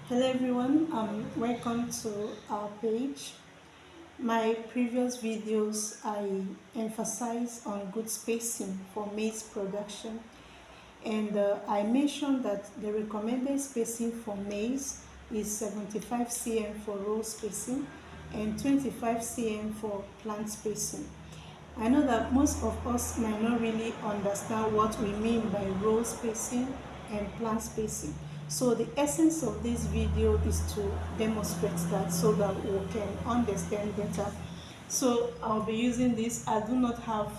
Hello everyone, welcome to our page. My previous videos I emphasize on good spacing for maize production, and I mentioned that the recommended spacing for maize is 75 cm for row spacing and 25 cm for plant spacing. I know that most of us might not really understand what we mean by row spacing and plant spacing. So the essence of this video is to demonstrate that so that we can understand better. So I'll be using this. I do not have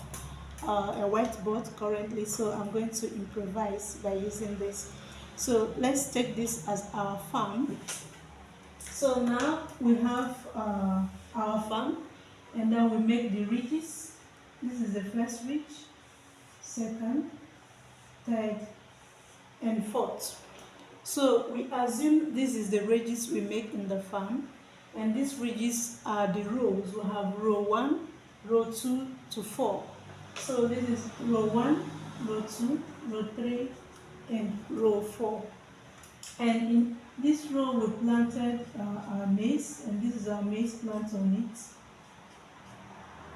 a whiteboard currently, so I'm going to improvise by using this. So let's take this as our farm. So now we have our farm, and then we make the ridges. This is the first ridge, second, third, and fourth. So we assume this is the ridges we make in the farm, and these ridges are the rows. We have row 1, row 2 to 4. So this is row 1, row 2, row 3, and row 4. And in this row we planted our maize, and this is our maize plant on it.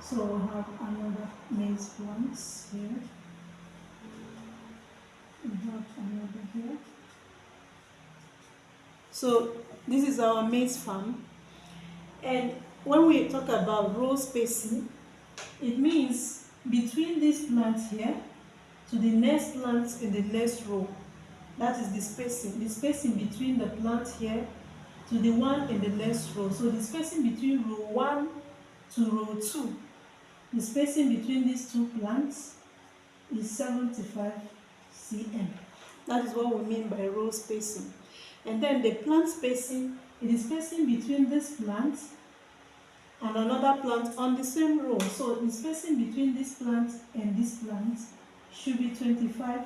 So we have another maize plants here. We have another here. So this is our maize farm. And when we talk about row spacing, it means between this plant here to the next plant in the next row. That is the spacing. The spacing between the plant here to the one in the next row. So the spacing between row 1 to row 2, the spacing between these two plants is 75 cm. That is what we mean by row spacing. And then the plant spacing, it is spacing between this plant and another plant on the same row. So the spacing between this plant and this plant should be 25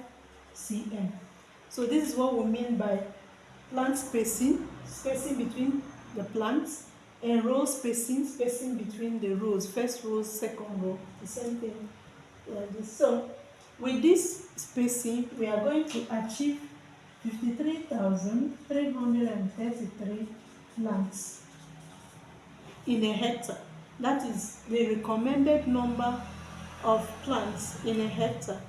cm. So this is what we mean by plant spacing, spacing between the plants, and row spacing, spacing between the rows, first row, second row, the same thing like this. So with this spacing, we are going to achieve 53,333 plants in a hectare. That is the recommended number of plants in a hectare.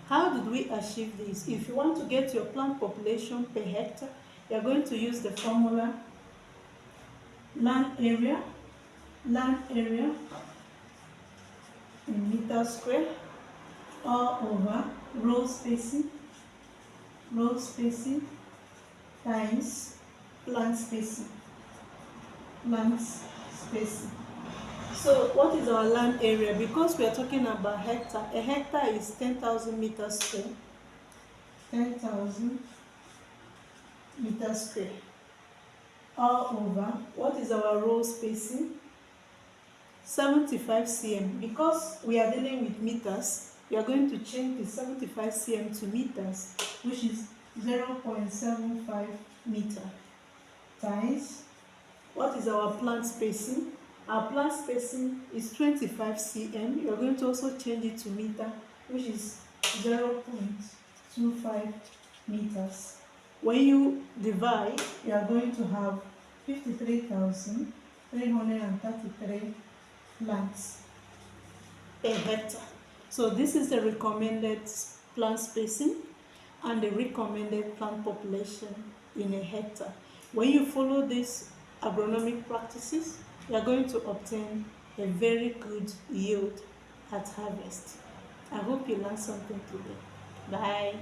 How did we achieve this? If you want to get your plant population per hectare, you are going to use the formula land area in meters square all over row spacing times plant spacing. So what is our land area? Because we are talking about hectare, a hectare is 10,000 meters square. 10,000 meters square all over. What is our row spacing? 75 cm. Because we are dealing with meters, we are going to change the 75 cm to meters, which is 0.75 meter, times what is our plant spacing? Our plant spacing is 25 cm. You are going to also change it to meter, which is 0.25 meters. When you divide, you are going to have 53,333 plants per hectare. So this is the recommended plant spacing and the recommended plant population in a hectare. When you follow these agronomic practices, you are going to obtain a very good yield at harvest. I hope you learned something today. Bye.